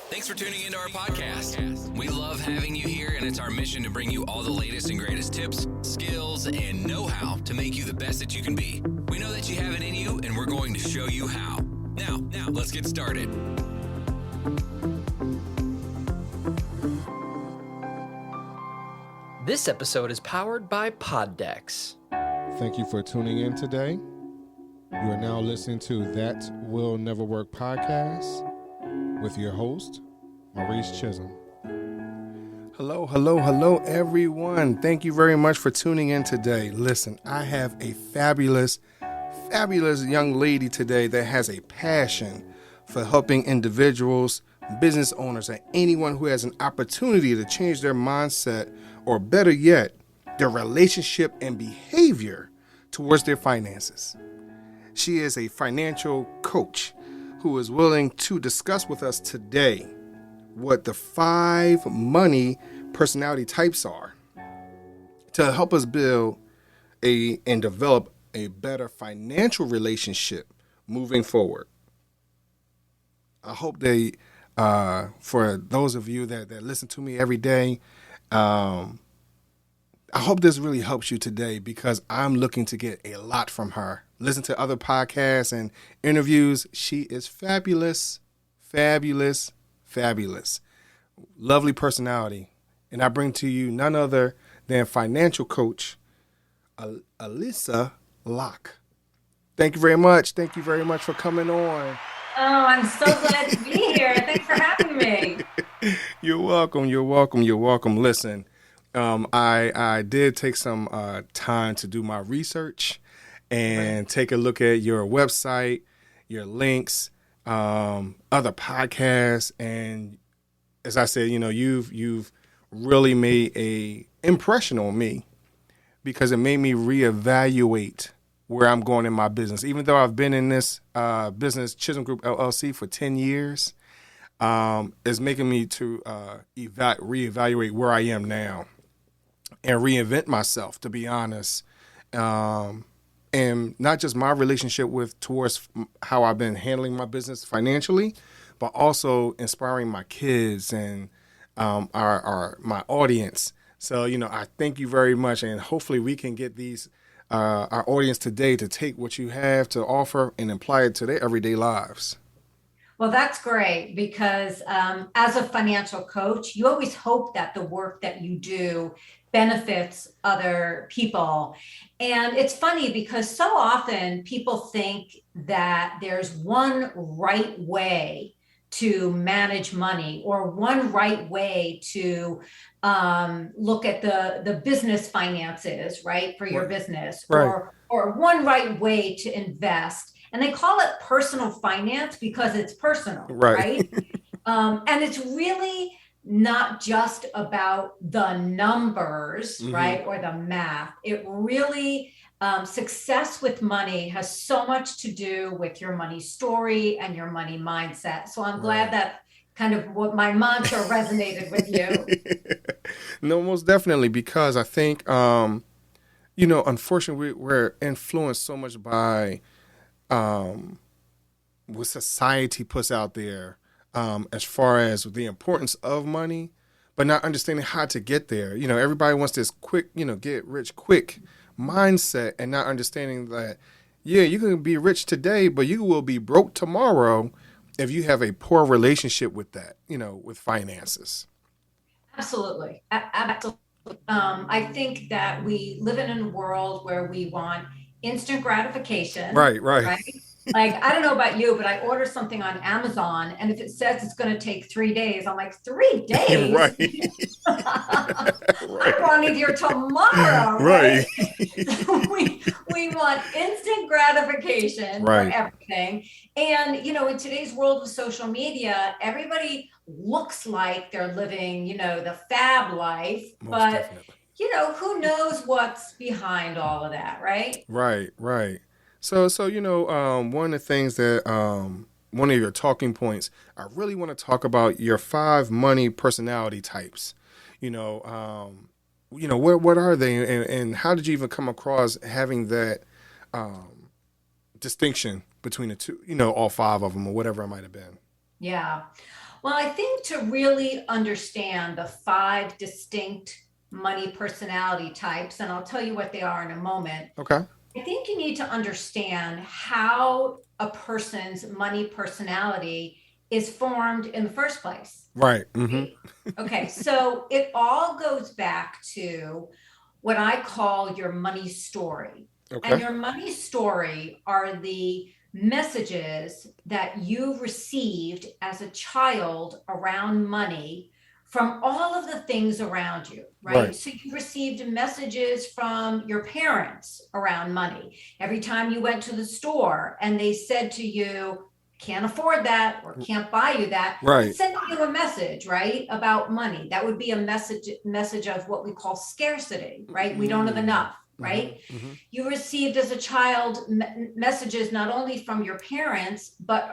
Thanks for tuning into our podcast. We love having you here, and it's our mission to bring you all the latest and greatest tips, skills, and know-how to make you the best that you can be. We know that you have it in you, and we're going to show you how. Now, let's get started. This episode is powered by Poddex. Thank you for tuning in today. You are now listening to That Will Never Work podcast with your host, Maurice Chisholm. Hello, everyone. Thank you very much for tuning in today. Listen, I have a fabulous young lady today that has a passion for helping individuals, business owners, and anyone who has an opportunity to change their mindset, or better yet, their relationship and behavior towards their finances. She is a financial coach who is willing to discuss with us today what the 5 money personality types are to help us build and develop a better financial relationship moving forward. I hope for those of you that listen to me every day, I hope this really helps you today, because I'm looking to get a lot from her. Listen to other podcasts and interviews. She is fabulous. Lovely personality. And I bring to you none other than financial coach Alissa Locke. Thank you very much. Thank you very much for coming on. Oh, I'm so glad to be here. Thanks for having me. You're welcome. Listen, I did take some time to do my research and take a look at your website, your links, other podcasts, and as I said, you've really made a impression on me, because it made me reevaluate where I'm going in my business. Even though I've been in this business, Chisholm Group LLC, for 10 years, it's making me to reevaluate where I am now and reinvent myself, to be honest. And not just my relationship towards how I've been handling my business financially, but also inspiring my kids and my audience. So, I thank you very much, and hopefully we can get our audience today to take what you have to offer and apply it to their everyday lives. Well, that's great, because as a financial coach, you always hope that the work that you do benefits other people. And it's funny, because so often people think that there's one right way to manage money, or one right way to look at the business finances, right, for your business, right, or one right way to invest. And they call it personal finance because it's personal, right? And it's really not just about the numbers, right, or the math. It really, success with money has so much to do with your money story and your money mindset. So I'm glad that kind of what my mantra resonated with you. No, most definitely, because I think, unfortunately, we're influenced so much by what society puts out there, as far as the importance of money, but not understanding how to get there. Everybody wants this quick, get rich quick mindset, and not understanding that, you can be rich today, but you will be broke tomorrow if you have a poor relationship with that, with finances. Absolutely. I think that we live in a world where we want instant gratification. Right? Like, I don't know about you, but I order something on Amazon, and if it says it's going to take 3 days, I'm like, 3 days? Right. I want it here tomorrow. Right. So we want instant gratification for everything. And, in today's world of social media, everybody looks like they're living, the fab life, but who knows what's behind all of that, right? Right. So one of the things that one of your talking points, I really want to talk about your 5 money personality types. What are they, and how did you even come across having that distinction between the two? All 5 of them, or whatever it might have been. Yeah. Well, I think to really understand the 5 distinct money personality types, and I'll tell you what they are in a moment. Okay. I think you need to understand how a person's money personality is formed in the first place. Right. Mm-hmm. Okay, so it all goes back to what I call your money story. Okay. And your money story are the messages that you received as a child around money from all of the things around you, right? So you received messages from your parents around money. Every time you went to the store and they said to you, can't afford that or can't buy you that, Right. it's sending you a message, right, about money. That would be a message of what we call scarcity, right? We don't have enough, right? Mm-hmm. You received as a child messages not only from your parents, but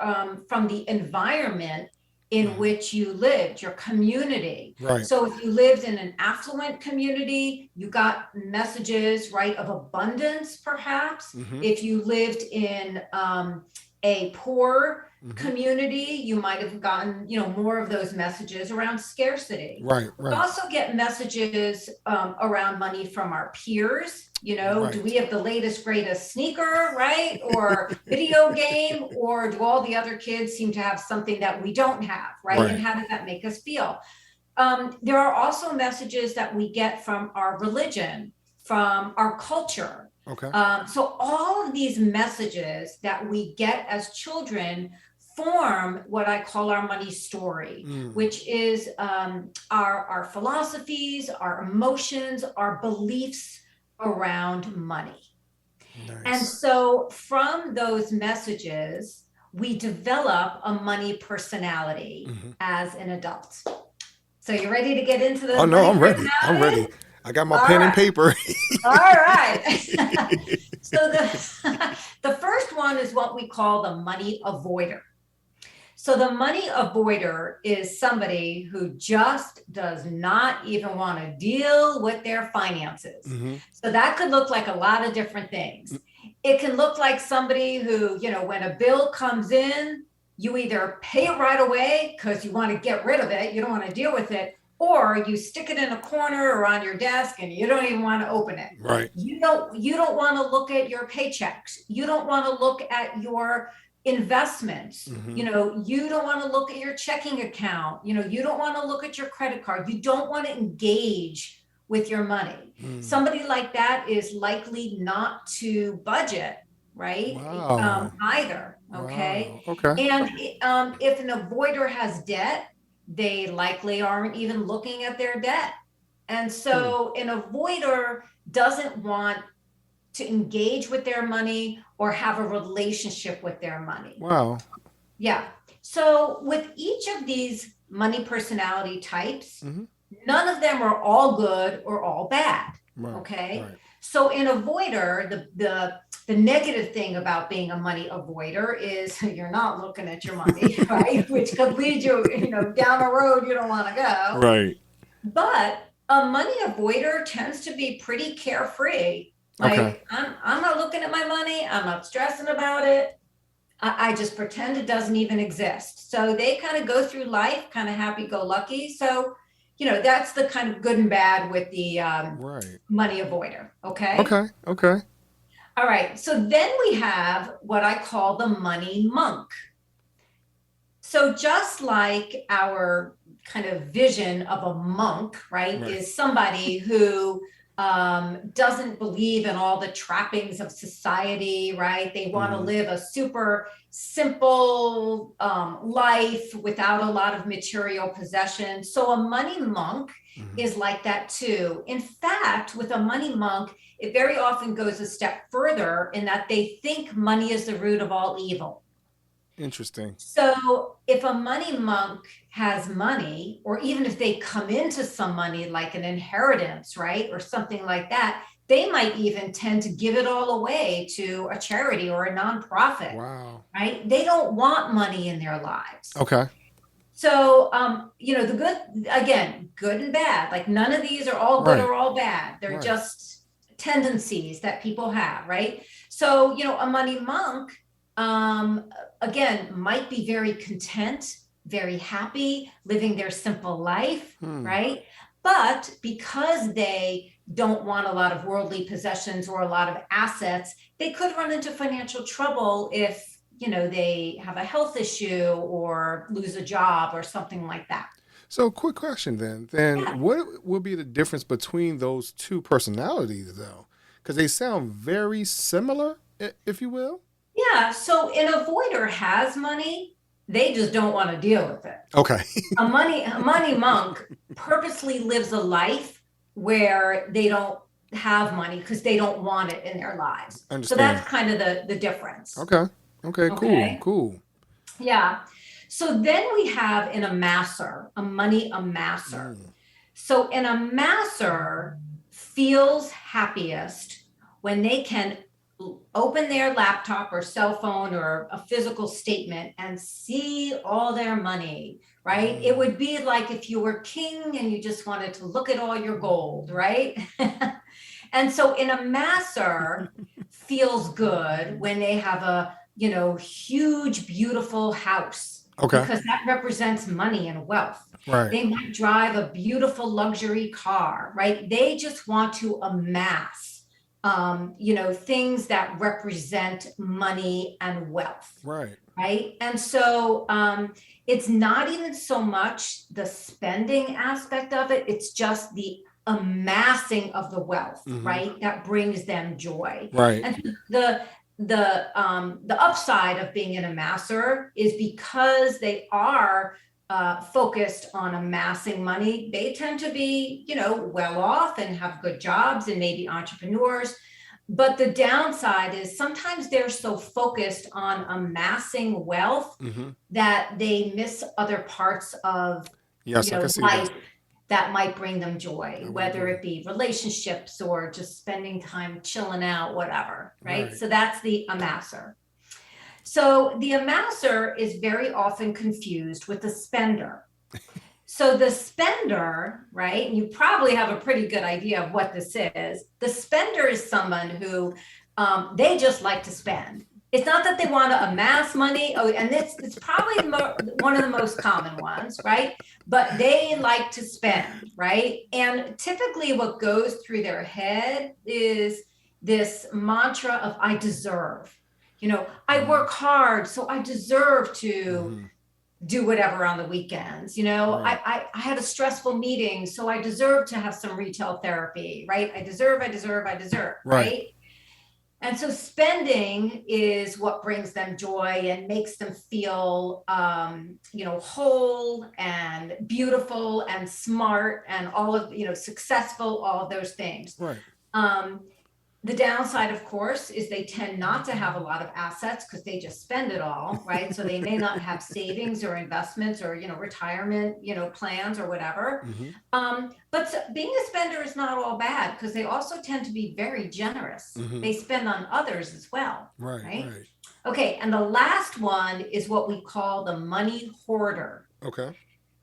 from the environment in which you lived, your community. Right. So if you lived in an affluent community, you got messages, right, of abundance, perhaps. If you lived in a poor community, you might have gotten, more of those messages around scarcity. Right. We also get messages around money from our peers. Do we have the latest, greatest sneaker, right? Or video game, or do all the other kids seem to have something that we don't have, right? And how does that make us feel? There are also messages that we get from our religion, from our culture. Okay. So all of these messages that we get as children form what I call our money story, which is our philosophies, our emotions, our beliefs around money. Nice. And so from those messages, we develop a money personality as an adult. So you ready to get into the Oh, no, I'm ready. I'm ready. I got my pen and paper. All right. So the first one is what we call the money avoider. So the money avoider is somebody who just does not even want to deal with their finances. So that could look like a lot of different things. It can look like somebody who, when a bill comes in, you either pay it right away because you want to get rid of it, you don't want to deal with it, or you stick it in a corner or on your desk and you don't even want to open it. Right. You don't want to look at your paychecks. You don't want to look at your investments. You don't want to look at your checking account. You don't want to look at your credit card. You don't want to engage with your money. Somebody like that is likely not to budget, right? Wow. Either. Okay. Wow. Okay. And if an avoider has debt, they likely aren't even looking at their debt. And so an avoider doesn't want to engage with their money or have a relationship with their money. Wow. Yeah. So with each of these money personality types, none of them are all good or all bad. Right. Okay. Right. So in avoider, the negative thing about being a money avoider is you're not looking at your money, right? Which could lead you, down a road you don't want to go. Right. But a money avoider tends to be pretty carefree. Like, I'm not looking at my money. I'm not stressing about it. I just pretend it doesn't even exist. So they kind of go through life kind of happy-go-lucky. So, that's the kind of good and bad with the money avoider. Okay. Okay. All right. So then we have what I call the money monk. So just like our kind of vision of a monk, right. is somebody who doesn't believe in all the trappings of society, right? They want to live a super simple life without a lot of material possessions. So a money monk is like that too. In fact, with a money monk, it very often goes a step further in that they think money is the root of all evil. Interesting. So if a money monk has money, or even if they come into some money like an inheritance, right, or something like that, they might even tend to give it all away to a charity or a nonprofit. Wow. Right? They don't want money in their lives. Okay. So, the good, again, good and bad, like none of these are all good or all bad. They're just tendencies that people have, right? So, a money monk, again, might be very content, very happy, living their simple life, right? But because they don't want a lot of worldly possessions or a lot of assets, they could run into financial trouble if, they have a health issue or lose a job or something like that. So quick question then. What would be the difference between those two personalities though? Because they sound very similar, if you will. Yeah. So an avoider has money. They just don't want to deal with it. Okay. a money monk purposely lives a life where they don't have money because they don't want it in their lives. Understand. So that's kind of the difference. Okay. Cool. Yeah. So then we have an amasser, a money amasser. So an amasser feels happiest when they can open their laptop or cell phone or a physical statement and see all their money, right? It would be like if you were king and you just wanted to look at all your gold, right? And so an amasser feels good when they have a, huge, beautiful house. Okay. Because that represents money and wealth. Right. They might drive a beautiful luxury car, right? They just want to amass, things that represent money and wealth. Right. Right. And so it's not even so much the spending aspect of it. It's just the amassing of the wealth, right? That brings them joy. Right. And the upside of being an amasser is because they are focused on amassing money. They tend to be, well off and have good jobs and maybe entrepreneurs. But the downside is sometimes they're so focused on amassing wealth that they miss other parts of life that might bring them joy, whether it be relationships or just spending time chilling out, whatever, right? So that's the amasser. So the amasser is very often confused with the spender. So the spender, right, and you probably have a pretty good idea of what this is. The spender is someone who they just like to spend. It's not that they want to amass money. Oh, and it's probably one of the most common ones, right? But they like to spend, right? And typically what goes through their head is this mantra of I deserve. I work hard, so I deserve to do whatever on the weekends. I had a stressful meeting, so I deserve to have some retail therapy, right? I deserve, right? And so spending is what brings them joy and makes them feel, whole and beautiful and smart and all of, successful, all of those things. Right. The downside, of course, is they tend not to have a lot of assets because they just spend it all, right? So they may not have savings or investments or, retirement, plans or whatever. But being a spender is not all bad because they also tend to be very generous. They spend on others as well, right? Okay, and the last one is what we call the money hoarder. Okay.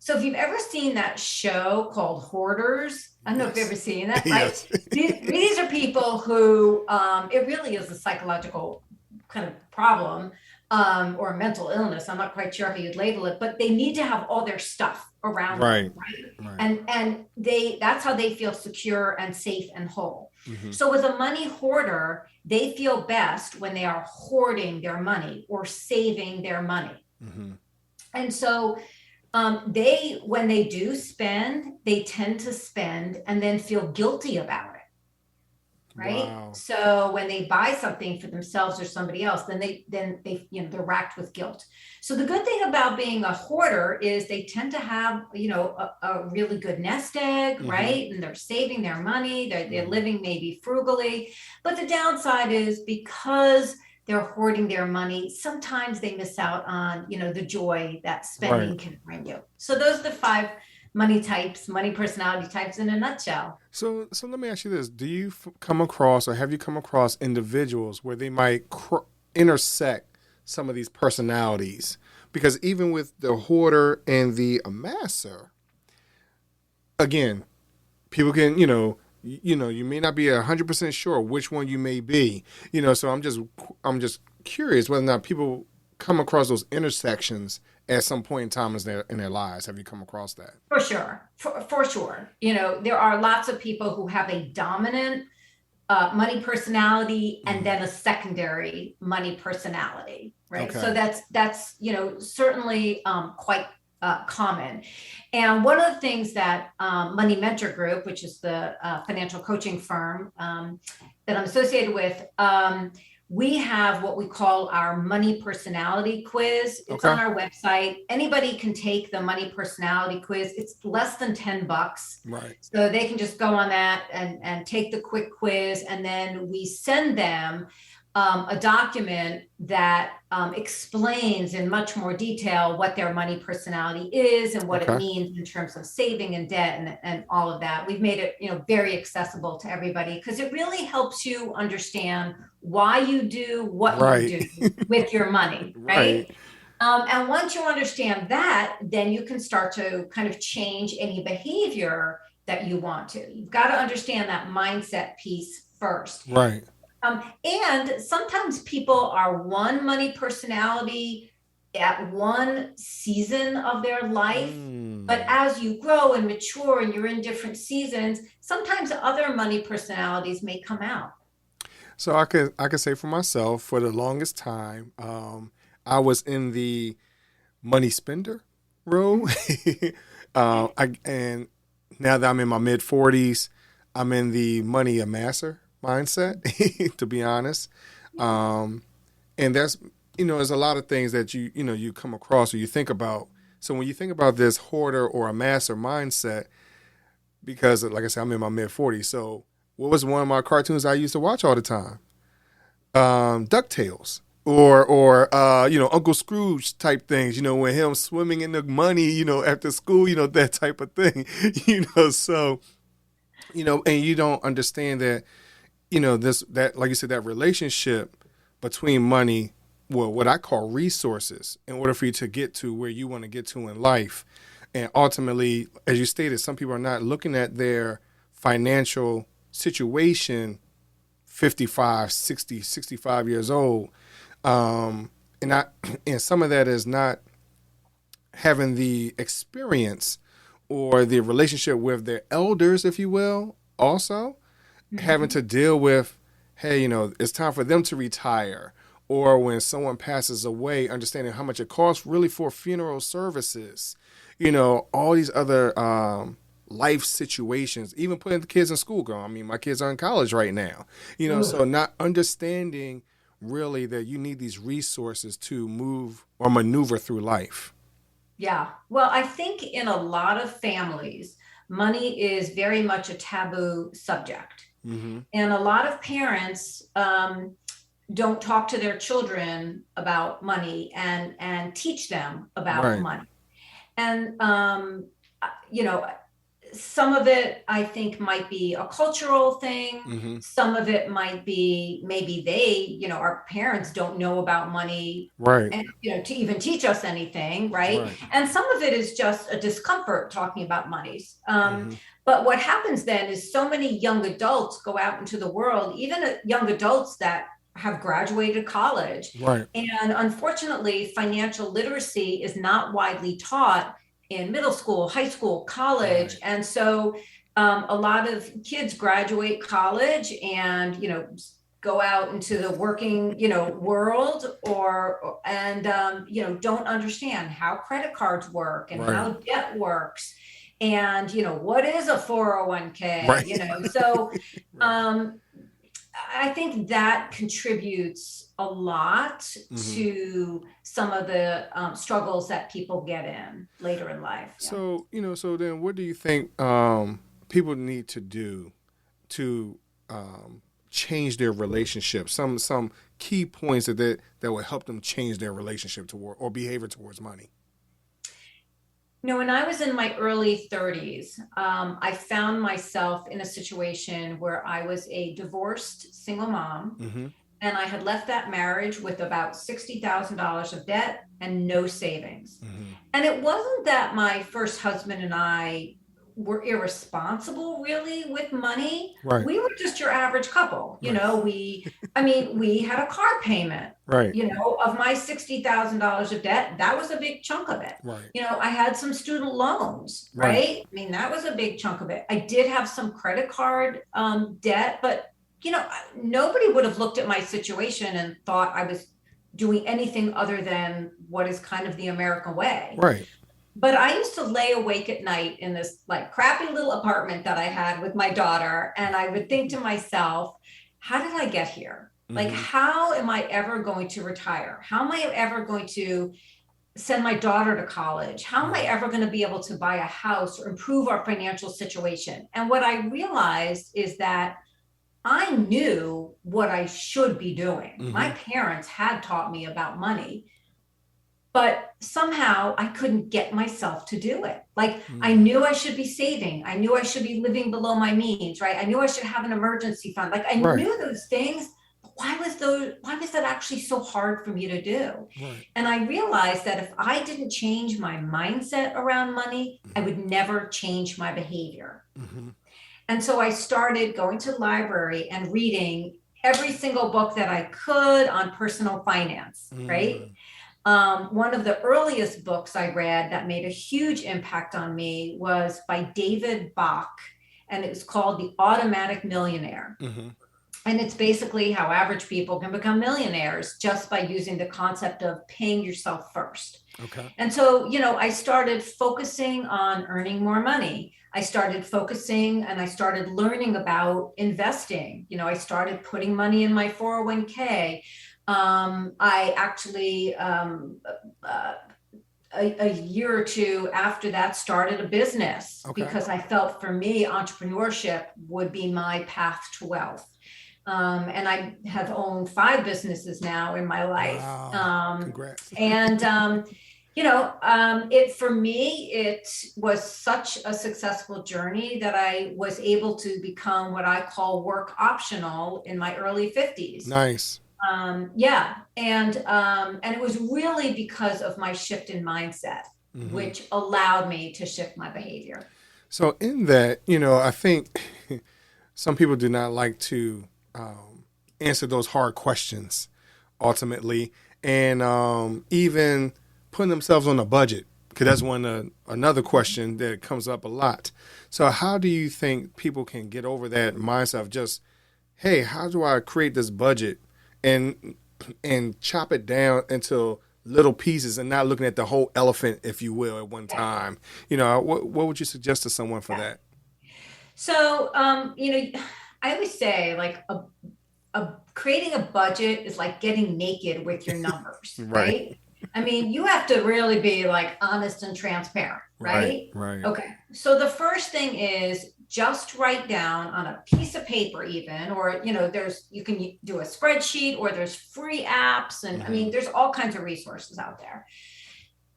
So if you've ever seen that show called Hoarders, I don't know if you've ever seen that, right? These are people who, it really is a psychological kind of problem or a mental illness. I'm not quite sure how you'd label it, but they need to have all their stuff around them, right? And that's how they feel secure and safe and whole. So with a money hoarder, they feel best when they are hoarding their money or saving their money. And so when they do spend, they tend to spend and then feel guilty about it. Right. Wow. So when they buy something for themselves or somebody else, then they're racked with guilt. So the good thing about being a hoarder is they tend to have, a really good nest egg, right? And they're saving their money. They're living maybe frugally. But the downside is because they're hoarding their money, sometimes they miss out on, the joy that spending can bring you. So those are the 5 money personality types in a nutshell. So let me ask you this. Do you come across or have you come across individuals where they might intersect some of these personalities? Because even with the hoarder and the amasser, again, people can, you may not be 100% sure which one you may be, so I'm just curious whether or not people come across those intersections at some point in time in their lives. Have you come across that? For sure. For sure. There are lots of people who have a dominant money personality and then a secondary money personality, right? Okay. So that's certainly quite common. And one of the things that Money Mentor Group, which is the financial coaching firm that I'm associated with, we have what we call our money personality quiz. It's on our website. Anybody can take the money personality quiz. It's less than $10. Right. So they can just go on that and take the quick quiz. And then we send them a document that explains in much more detail what their money personality is and what it means in terms of saving and debt and all of that. We've made it, very accessible to everybody because it really helps you understand why you do what you do with your money, right? And once you understand that, then you can start to kind of change any behavior that you want to. You've got to understand that mindset piece first. Right. And sometimes people are one money personality at one season of their life. But as you grow and mature and you're in different seasons, sometimes other money personalities may come out. So I could say for myself, for the longest time, I was in the money spender role. And now that I'm in my mid 40s, I'm in the money amasser mindset, to be honest. And that's, there's a lot of things that you come across or you think about. So when you think about this hoarder or amasser mindset, because like I said, I'm in my mid 40s. So what was one of my cartoons I used to watch all the time? DuckTales or Uncle Scrooge type things, when him swimming in the money, after school, that type of thing, so, and you don't understand that, that, like you said, that relationship between money, well, what I call resources, in order for you to get to where you want to get to in life. And ultimately, as you stated, some people are not looking at their financial situation 55, 60, 65 years old. And some of that is not having the experience or the relationship with their elders, if you will, also having to deal with, hey, it's time for them to retire, or when someone passes away, understanding how much it costs really for funeral services, all these other life situations, even putting the kids in school. My kids are in college right now, so not understanding really that you need these resources to move or maneuver through life. Yeah. Well, I think in a lot of families, money is very much a taboo subject. And a lot of parents don't talk to their children about money and teach them about money. And, some of it I think might be a cultural thing. Some of it might be maybe they, our parents don't know about money, and, to even teach us anything, right? And some of it is just a discomfort talking about monies. But what happens then is so many young adults go out into the world, even young adults that have graduated college. And unfortunately, financial literacy is not widely taught in middle school, high school, college. And so a lot of kids graduate college and, go out into the working, world don't understand how credit cards work and how debt works. And, what is a 401k, so I think that contributes a lot to some of the struggles that people get in later in life. So, so then what do you think people need to do to change their relationship? Some key points that will help them change their relationship toward or behavior towards money. When I was in my early 30s, I found myself in a situation where I was a divorced single mom, and I had left that marriage with about $60,000 of debt and no savings. And it wasn't that my first husband and I were irresponsible really with money. Right. We were just your average couple. You know, we had a car payment, Right. you know, of my $60,000 of debt. That was a big chunk of it. Right. You know, I had some student loans, right? I mean, that was a big chunk of it. I did have some credit card debt, but, you know, nobody would have looked at my situation and thought I was doing anything other than what is kind of the American way. Right. But I used to lay awake at night in this like crappy little apartment that I had with my daughter. And I would think to myself, how did I get here? Like, how am I ever going to retire? How am I ever going to send my daughter to college? How am I ever going to be able to buy a house or improve our financial situation? And what I realized is that I knew what I should be doing. My parents had taught me about money, but somehow I couldn't get myself to do it. Like I knew I should be saving. I knew I should be living below my means, right? I knew I should have an emergency fund. Like I knew those things. Why was that actually so hard for me to do? Right. And I realized that if I didn't change my mindset around money, I would never change my behavior. And so I started going to the library and reading every single book that I could on personal finance, right? One of the earliest books I read that made a huge impact on me was by David Bach, and it was called The Automatic Millionaire. And it's basically how average people can become millionaires just by using the concept of paying yourself first. Okay. And so, you know, I started focusing on earning more money. I started focusing and I started learning about investing. You know, I started putting money in my 401k. I actually, a year or two after that, started a business because I felt for me, entrepreneurship would be my path to wealth. And I have owned 5 businesses now in my life. Wow. Congrats. And, you know, for me, it was such a successful journey that I was able to become what I call work optional in my early 50s. Nice. Yeah. And it was really because of my shift in mindset, which allowed me to shift my behavior. So in that, you know, I think some people do not like to answer those hard questions ultimately, and even putting themselves on a budget, because that's another question that comes up a lot. So how do you think people can get over that mindset of just, hey, how do I create this budget and chop it down into little pieces and not looking at the whole elephant, if you will, at one time? You know, what would you suggest to someone for that? So, you know, I always say like creating a budget is like getting naked with your numbers, right? I mean, you have to really be like honest and transparent, right? Right. Okay. So the first thing is just write down on a piece of paper even, or, you know, you can do a spreadsheet, or there's free apps. And I mean, there's all kinds of resources out there.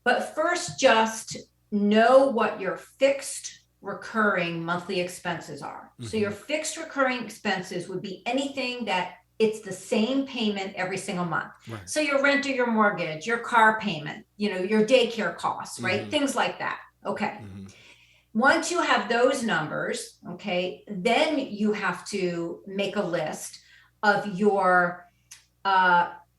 But first, just know what your fixed recurring monthly expenses are. So your fixed recurring expenses would be anything that it's the same payment every single month. Right. So your rent or your mortgage, your car payment, you know, your daycare costs, right? Things like that. Okay. Once you have those numbers, okay, then you have to make a list of your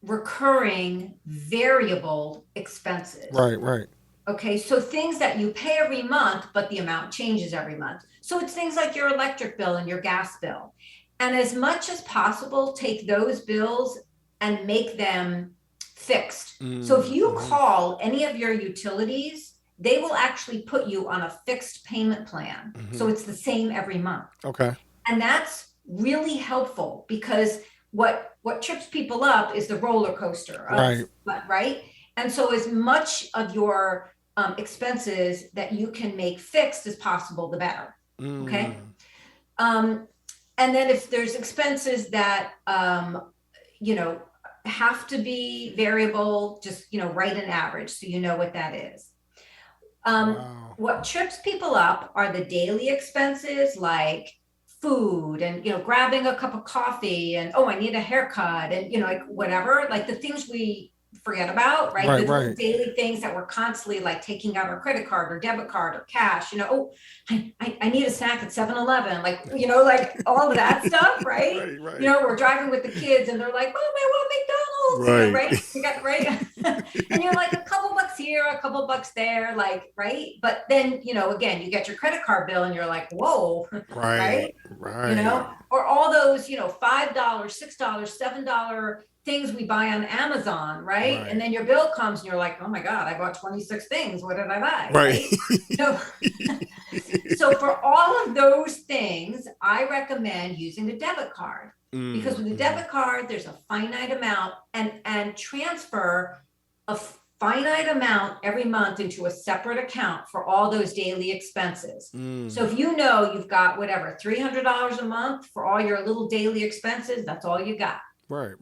recurring variable expenses. Right. Okay, so things that you pay every month, but the amount changes every month. So it's things like your electric bill and your gas bill. And as much as possible, take those bills and make them fixed. So if you call any of your utilities, they will actually put you on a fixed payment plan. So it's the same every month. Okay. And that's really helpful, because what trips people up is the roller coaster. Right. And so as much of your expenses that you can make fixed as possible, the better. Okay. And then if there's expenses that, you know, have to be variable, just, you know, write an average so you know what that is. What trips people up are the daily expenses, like food and, you know, grabbing a cup of coffee and, oh, I need a haircut and, you know, like whatever, like the things we forget about, right? Right, The little right. daily things that we're constantly like taking out our credit card or debit card or cash, oh, I need a snack at 7-Eleven, like, like all of that stuff, right? Right, right. We're driving with the kids and they're like, Mom, I want McDonald's, Right. right? You got, right? And you're like, a couple bucks here, a couple bucks there, like, right? But then, again, you get your credit card bill and you're like, whoa, Right. right? Right. Or all those, $5, $6, $7 things we buy on Amazon, right? Right. And then your bill comes and you're like, oh my God, I bought 26 things. What did I buy? Right. So for all of those things, I recommend using the debit card, because with the debit card, there's a finite amount and transfer a finite amount every month into a separate account for all those daily expenses. So if you've got whatever, $300 a month for all your little daily expenses, that's all you got. Right.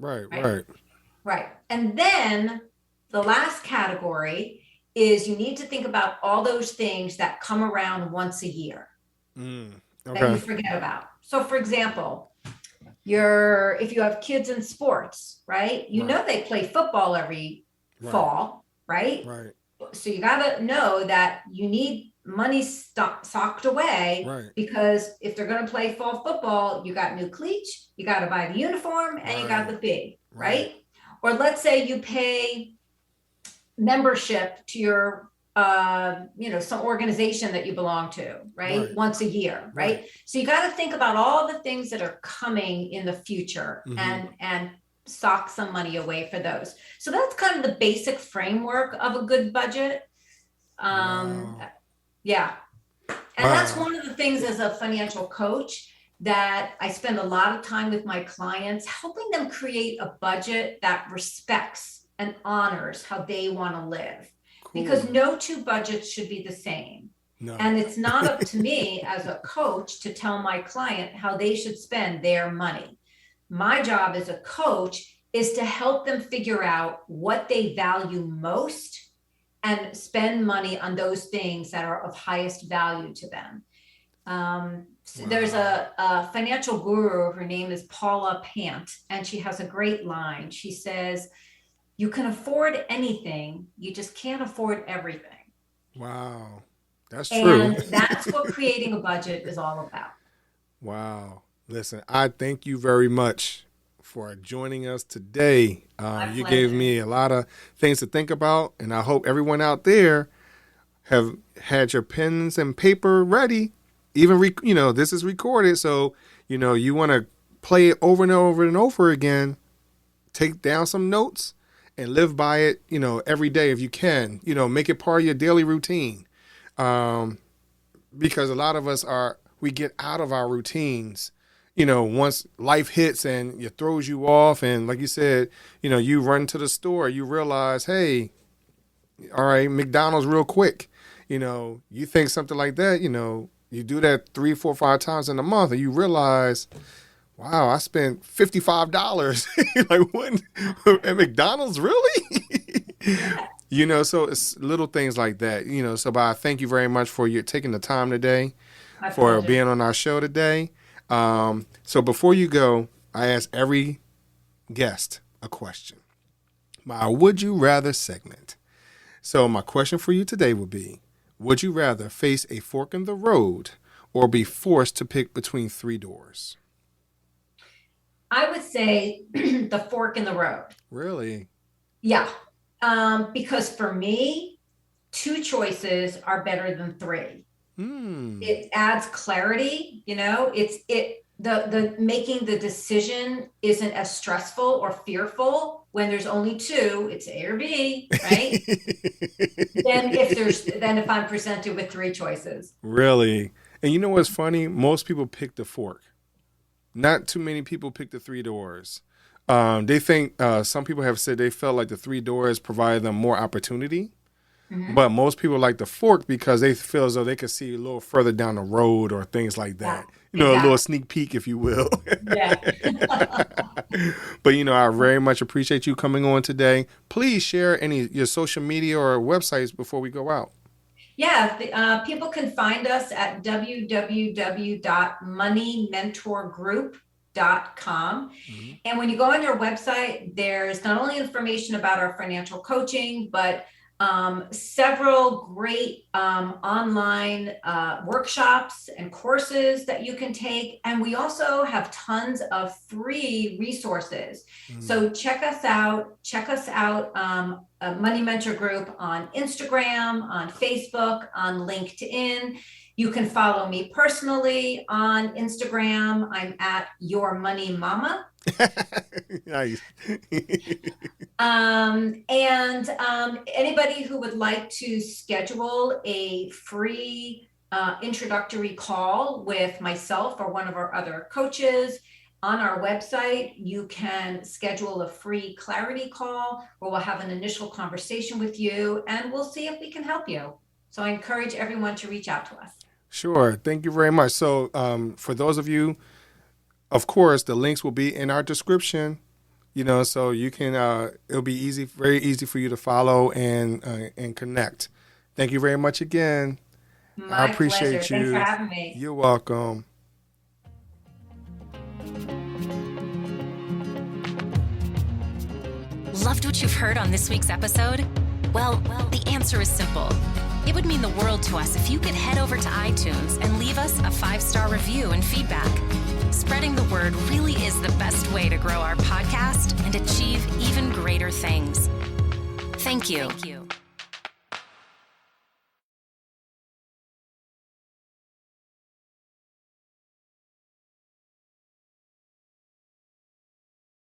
And then the last category is you need to think about all those things that come around once a year that you forget about. So for example, if you have kids in sports, right? They play football every fall, right? So you got to know that you need money socked away, because if they're going to play fall football, you got new cleats, you got to buy the uniform, and you got the fee, right? Or let's say you pay membership to your some organization that you belong to, right? Once a year, right? So you got to think about all the things that are coming in the future and sock some money away for those. So that's kind of the basic framework of a good budget. Yeah. And that's one of the things as a financial coach that I spend a lot of time with my clients, helping them create a budget that respects and honors how they want to live. Because no two budgets should be the same. No. And it's not up to me as a coach to tell my client how they should spend their money. My job as a coach is to help them figure out what they value most and spend money on those things that are of highest value to them. So there's a financial guru, her name is Paula Pant, and she has a great line. She says, you can afford anything, you just can't afford everything. Wow, that's true. And that's what creating a budget is all about. Wow. Listen, I thank you very much for joining us today. You gave me a lot of things to think about, and I hope everyone out there have had your pens and paper ready. Even, this is recorded, so, you want to play it over and over and over again. Take down some notes and live by it, every day if you can. Make it part of your daily routine. Because a lot of us we get out of our routines, once life hits and it throws you off. And like you said, you run to the store, you realize, hey, all right, McDonald's real quick. You think something like that, you do that 3, 4, 5 times in a month and you realize, wow, I spent $55. Like what? At McDonald's, really? So it's little things like that, So, but I thank you very much for you taking the time today, for being on our show today. So before you go, I ask every guest a question. My Would You Rather segment. So my question for you today would be, would you rather face a fork in the road or be forced to pick between 3 doors? I would say the fork in the road. Really? Yeah. Because for me, 2 choices are better than 3. It adds clarity, the making the decision isn't as stressful or fearful when there's only 2, it's A or B, right? Then if I'm presented with 3 choices. Really? And you know what's funny? Most people pick the fork. Not too many people pick the 3 doors. They think, some people have said they felt like the 3 doors provided them more opportunity. Mm-hmm. But most people like the fork because they feel as though they could see a little further down the road or things like that. Yeah, a little sneak peek, if you will. Yeah. But, I very much appreciate you coming on today. Please share your social media or websites before we go out. Yeah, people can find us at www.moneymentorgroup.com. Mm-hmm. And when you go on your website, there's not only information about our financial coaching, but several great online workshops and courses that you can take. And we also have tons of free resources. So check us out, Money Mentor Group on Instagram, on Facebook, on LinkedIn. You can follow me personally on Instagram. I'm at Your Money Mama. Nice. Anybody who would like to schedule a free introductory call with myself or one of our other coaches, on our website, you can schedule a free clarity call where we'll have an initial conversation with you and we'll see if we can help you. So I encourage everyone to reach out to us. Sure. Thank you very much. So for those of you, of course, the links will be in our description, so you can, it'll be easy, very easy for you to follow and connect. Thank you very much again. My I appreciate pleasure. you. Thanks for having me. You're welcome. Loved what you've heard on this week's episode? Well, the answer is simple. It would mean the world to us if you could head over to iTunes and leave us a 5-star review and feedback. Spreading the word really is the best way to grow our podcast and achieve even greater things. Thank you.